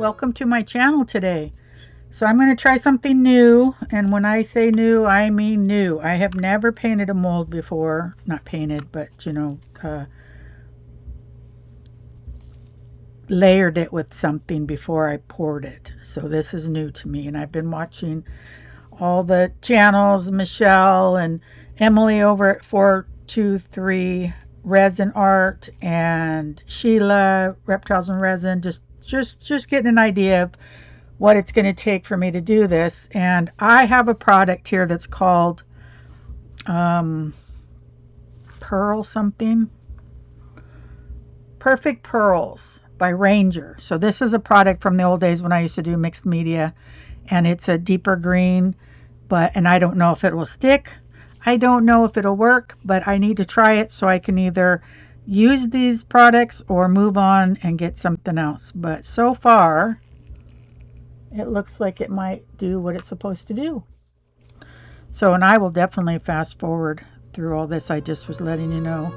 welcome to my channel today. So I'm going to try something new, and when I say new, I mean new. I have never painted a mold before. Not painted, but layered it with something before I poured it. So this is new to me, and I've been watching all the channels, Michelle and Emily over at 423 Resin Art, and Sheila Reptiles and Resin, just getting an idea of what it's going to take for me to do this. And I have a product here that's called Pearl something, Perfect Pearls by Ranger. So this is a product from the old days when I used to do mixed media, and it's a deeper green, and I don't know if it will stick. I don't know if it'll work, but I need to try it so I can either use these products or move on and get something else. But so far, it looks like it might do what it's supposed to do. So, and I will definitely fast forward through all this. I just was letting you know.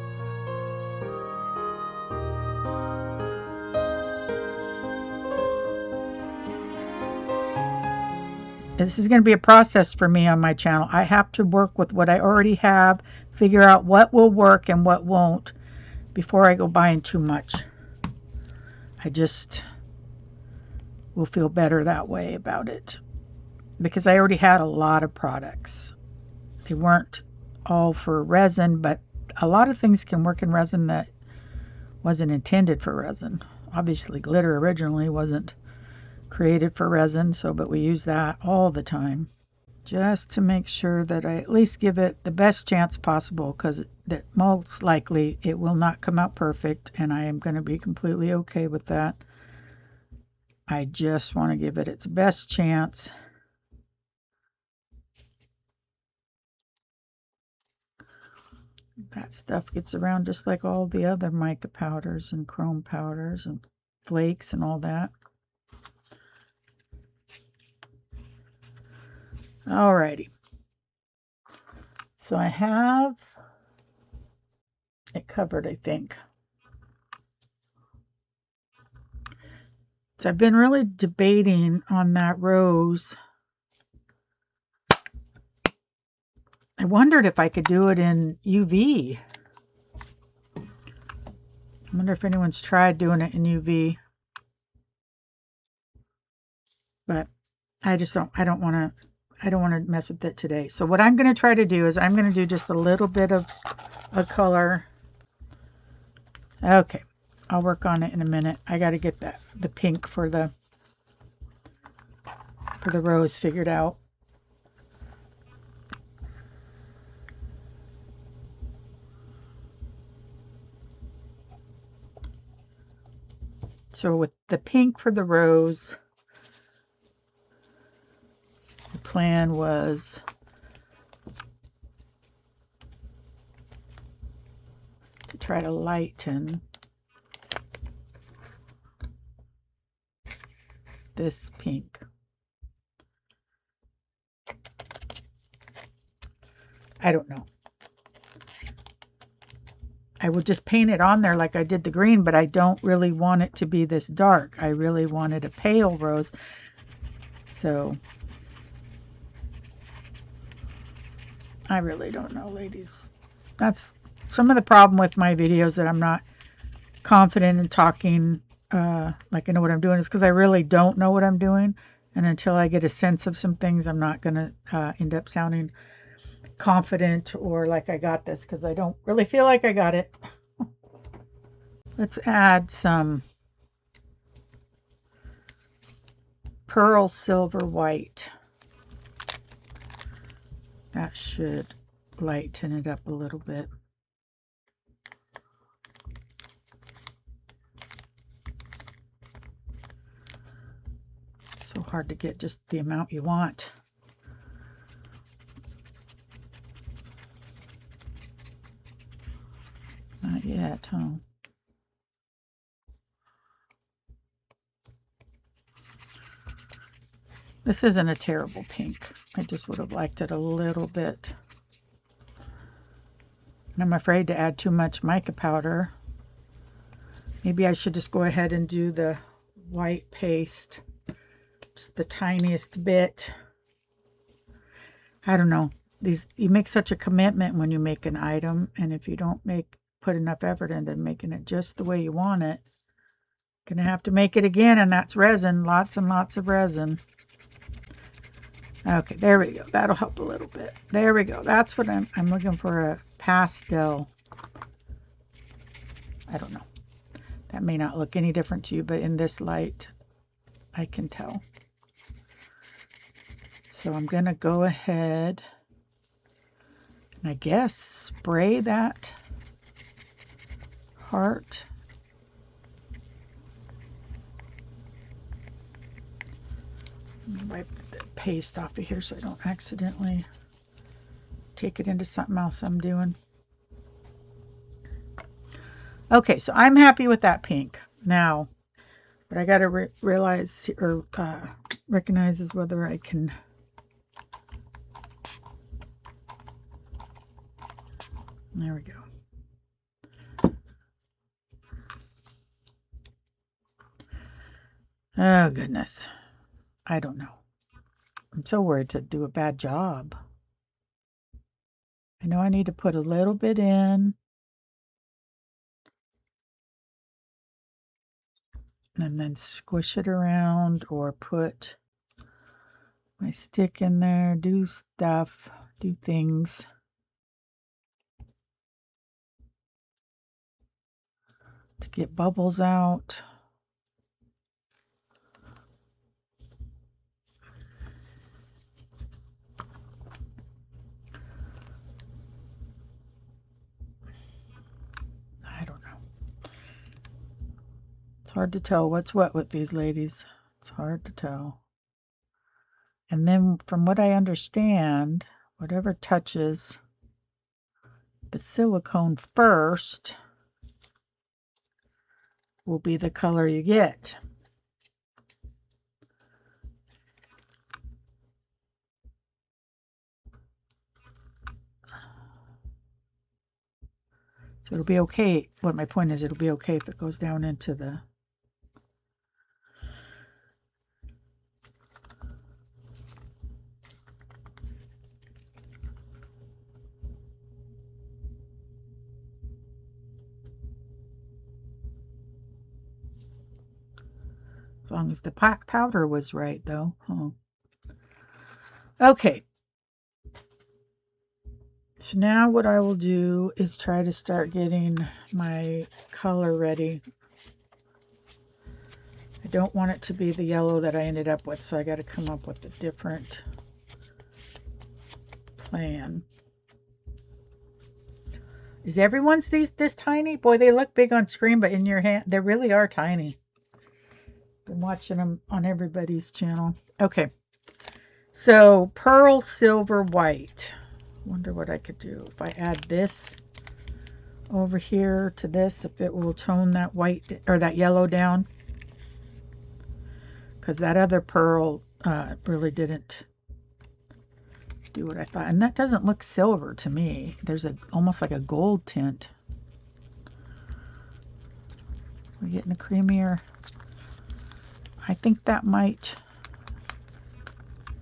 This is going to be a process for me on my channel. I have to work with what I already have, figure out what will work and what won't before I go buying too much. I just will feel better that way about it, because I already had a lot of products. They weren't all for resin, but a lot of things can work in resin that wasn't intended for resin. Obviously glitter originally wasn't created for resin, but we use that all the time just to make sure that I at least give it the best chance possible, because that most likely it will not come out perfect, and I am going to be completely okay with that. I just want to give it its best chance. That stuff gets around just like all the other mica powders and chrome powders and flakes and all that. Alrighty. So I have it covered, I think. So I've been really debating on that rose. I wondered if I could do it in UV. I wonder if anyone's tried doing it in UV. But I don't want to mess with it today. So what I'm going to try to do is I'm going to do just a little bit of a color. Okay, I'll work on it in a minute. I got to get the pink for the rose figured out. So with the pink for the rose, the plan was to try to lighten this pink. I don't know. I would just paint it on there like I did the green, but I don't really want it to be this dark. I really wanted a pale rose. So I really don't know, ladies. That's some of the problem with my videos, that I'm not confident in talking like I know what I'm doing, is because I really don't know what I'm doing. And until I get a sense of some things, I'm not going to end up sounding confident or like I got this, because I don't really feel like I got it. Let's add some pearl silver white. That should lighten it up a little bit. It's so hard to get just the amount you want. Not yet, huh? This isn't a terrible pink. I just would have liked it a little bit. And I'm afraid to add too much mica powder. Maybe I should just go ahead and do the white paste, just the tiniest bit. I don't know. You make such a commitment when you make an item, and if you don't put enough effort into making it just the way you want it, you're gonna have to make it again, and that's resin, lots and lots of resin. Okay, there we go. That'll help a little bit. There we go. That's what I'm looking for, a pastel. I don't know. That may not look any different to you, but in this light, I can tell. So I'm going to go ahead and I guess spray that heart. Wipe the paste off of here so I don't accidentally take it into something else I'm doing. Okay, so I'm happy with that pink. Now, what I got to realize or recognize is whether I can. There we go. Oh, goodness. I don't know. I'm so worried to do a bad job. I know I need to put a little bit in. And then squish it around or put my stick in there, do stuff, do things. To get bubbles out. I don't know. It's hard to tell what's what with these ladies. It's hard to tell. And then from what I understand, whatever touches the silicone first will be the color you get. So it'll be okay. What my point is, it'll be okay if it goes down into the. As long as the powder was right, though. Oh. Okay. So now what I will do is try to start getting my color ready. I don't want it to be the yellow that I ended up with, so I got to come up with a different plan. Is everyone's this tiny? Boy, they look big on screen, but in your hand, they really are tiny. Been watching them on everybody's channel. Okay. So, pearl, silver, white. Wonder what I could do if I add this over here to this, if it will tone that white or that yellow down. Because that other pearl really didn't do what I thought. And that doesn't look silver to me. There's almost like a gold tint. We're getting a creamier. I think that might.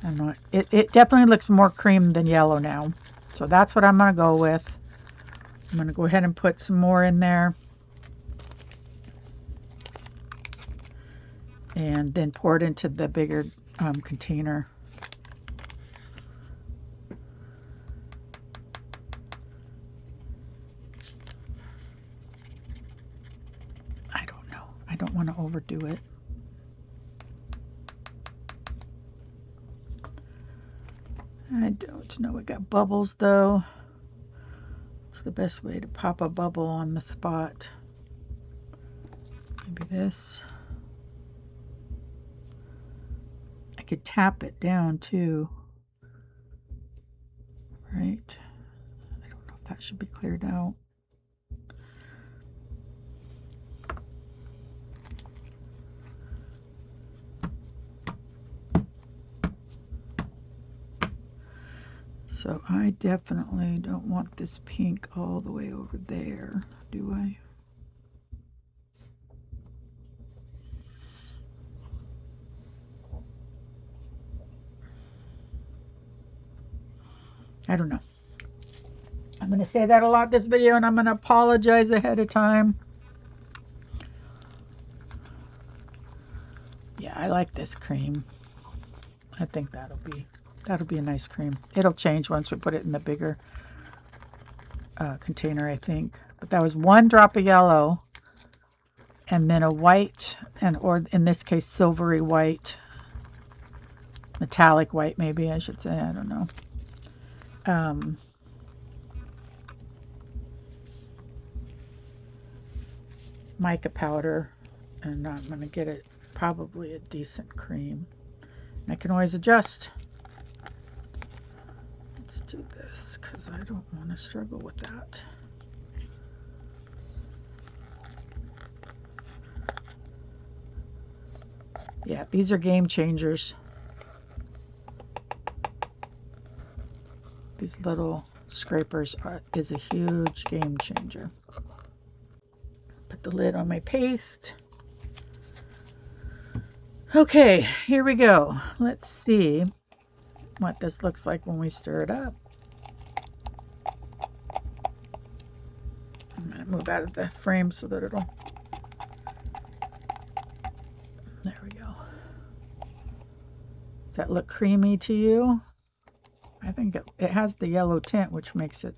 I don't know. It definitely looks more cream than yellow now. So that's what I'm going to go with. I'm going to go ahead and put some more in there. And then pour it into the bigger container. I don't know. I don't want to overdo it. I don't know. We got bubbles though. What's the best way to pop a bubble on the spot? Maybe this. I could tap it down too. Right? I don't know if that should be cleared out. So I definitely don't want this pink all the way over there, do I? I don't know. I'm going to say that a lot this video, and I'm going to apologize ahead of time. Yeah, I like this cream. I think that'll be a nice cream. It'll change once we put it in the bigger container, I think. But that was 1 drop of yellow, and then a white, or in this case silvery white, metallic white maybe I should say. I don't know. Mica powder, and I'm going to get it probably a decent cream. And I can always adjust. Let's do this because I don't want to struggle with that. Yeah, these are game changers. These little scrapers is a huge game changer. Put the lid on my paste. Okay, here we go. Let's see what this looks like when we stir it up. I'm going to move out of the frame so that it'll... There we go. Does that look creamy to you? I think it has the yellow tint, which makes it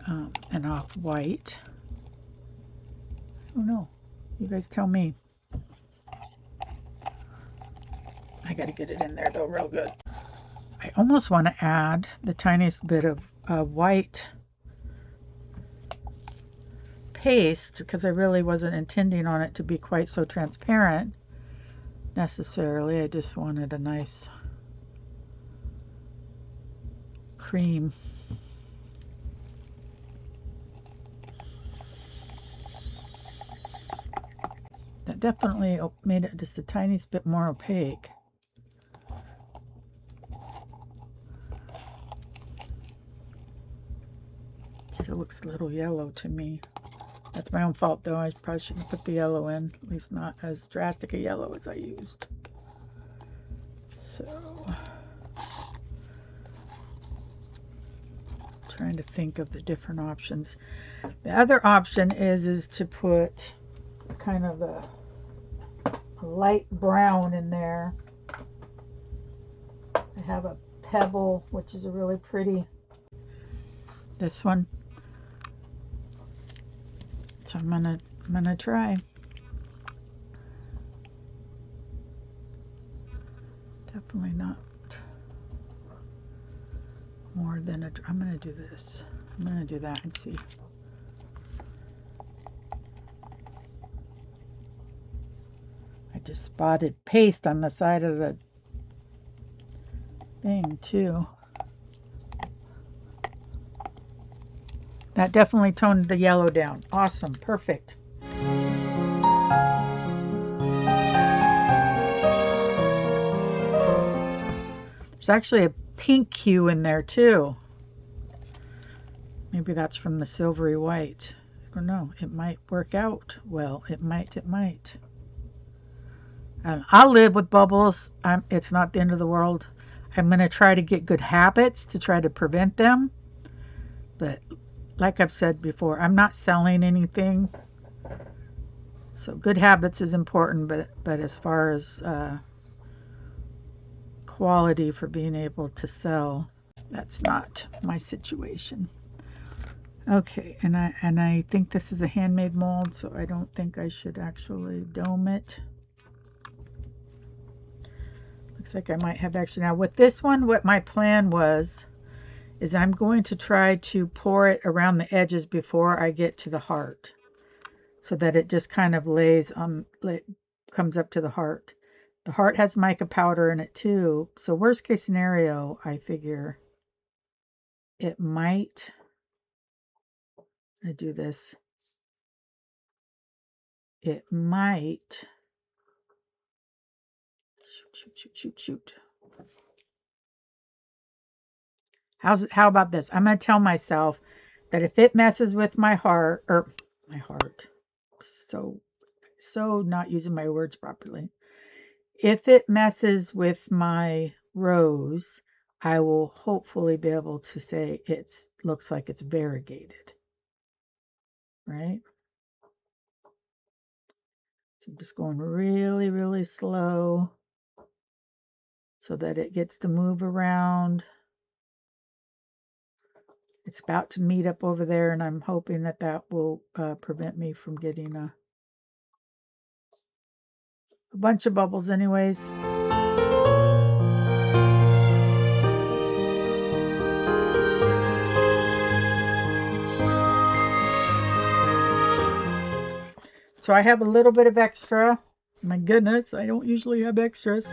an off-white. I don't know. You guys tell me. I got to get it in there, though, real good. I almost want to add the tiniest bit of white paste because I really wasn't intending on it to be quite so transparent necessarily. I just wanted a nice cream. That definitely made it just a tiniest bit more opaque. Still looks a little yellow to me. That's my own fault, though. I probably shouldn't put the yellow in, at least not as drastic a yellow as I used. So, trying to think of the different options. The other option is to put kind of a light brown in there. I have a pebble, which is a really pretty, this one. So I'm gonna try. Definitely not more than a, I'm gonna do this. I'm gonna do that and see. I just spotted paste on the side of the thing too. That definitely toned the yellow down. Awesome, perfect. There's actually a pink hue in there too. Maybe that's from the silvery white. I don't know. It might work out well. It might. I'll live with bubbles. It's not the end of the world. I'm going to try to get good habits to try to prevent them. But like I've said before, I'm not selling anything. So good habits is important, but as far as quality for being able to sell, that's not my situation. Okay, and I think this is a handmade mold, so I don't think I should actually dome it. Looks like I might have extra. Now with this one, what my plan was is I'm going to try to pour it around the edges before I get to the heart, so that it just kind of lays on, comes up to the heart. The heart has mica powder in it too, so worst case scenario, I figure it might, I do this, it might, shoot. How about this? I'm going to tell myself that if it messes with my heart, so not using my words properly. If it messes with my rose, I will hopefully be able to say it looks like it's variegated, right? So I'm just going really, really slow so that it gets to move around. It's about to meet up over there, and I'm hoping that that will prevent me from getting a bunch of bubbles anyways. So I have a little bit of extra. My goodness, I don't usually have extras.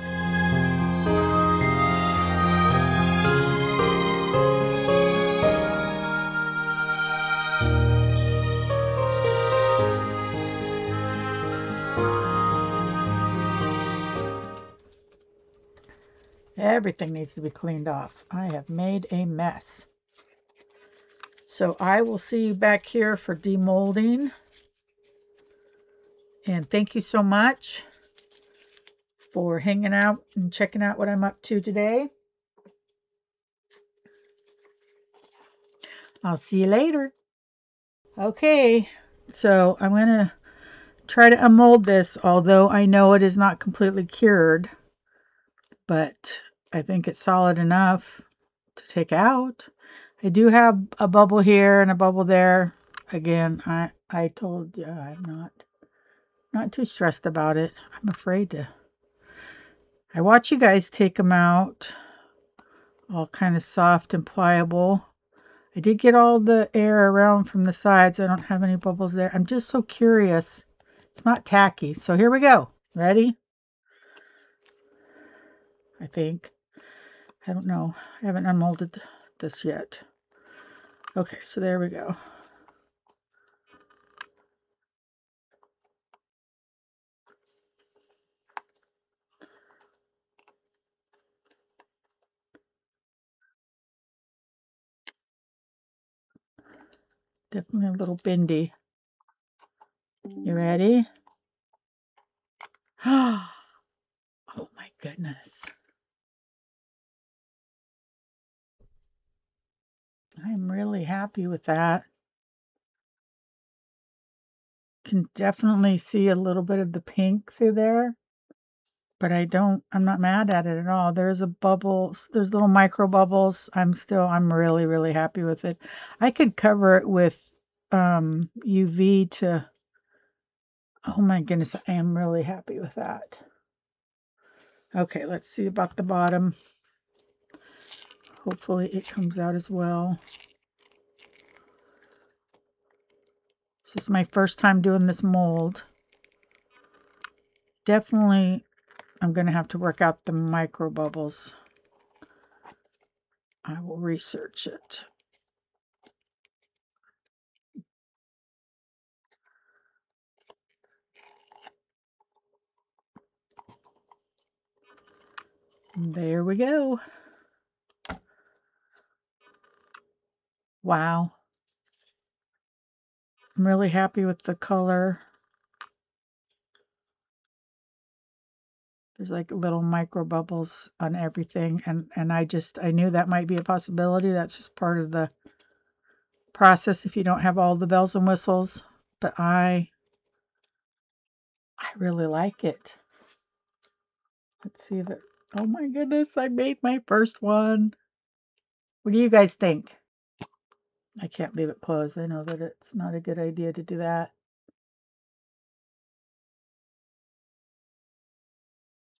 Everything needs to be cleaned off. I have made a mess. So I will see you back here for demolding. And thank you so much for hanging out and checking out what I'm up to today. I'll see you later. Okay, so I'm going to try to unmold this, although I know it is not completely cured, but I think it's solid enough to take out. I do have a bubble here and a bubble there. Again, I told you I'm not too stressed about it. I'm afraid to. I watch you guys take them out, all kind of soft and pliable. I did get all the air around from the sides. I don't have any bubbles there. I'm just so curious. It's not tacky. So here we go. Ready? I think. I don't know. I haven't unmolded this yet. Okay, so there we go. Definitely a little bendy. You ready? Oh my goodness. I'm really happy with that. Can definitely see a little bit of the pink through there, but I'm not mad at it at all. There's a bubble, there's little micro bubbles. I'm really, really happy with it. I could cover it with UV to, oh my goodness, I am really happy with that. Okay, let's see about the bottom. Hopefully it comes out as well. This is my first time doing this mold. Definitely, I'm going to have to work out the micro bubbles. I will research it. There we go. Wow. I'm really happy with the color. There's like little micro bubbles on everything, and I knew that might be a possibility. That's just part of the process if you don't have all the bells and whistles. But I really like it. Let's see if it. Oh my goodness, I made my first one. What do you guys think? I can't leave it closed. I know that it's not a good idea to do that.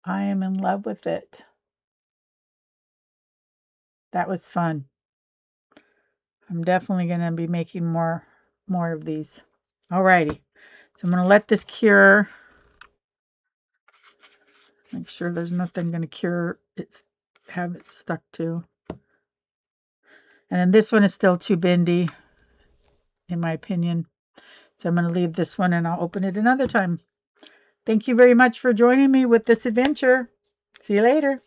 I am in love with it. That was fun. I'm definitely going to be making more of these. Alrighty. So I'm going to let this cure. Make sure there's nothing going to cure have it stuck to. And then this one is still too bendy, in my opinion. So I'm going to leave this one and I'll open it another time. Thank you very much for joining me with this adventure. See you later.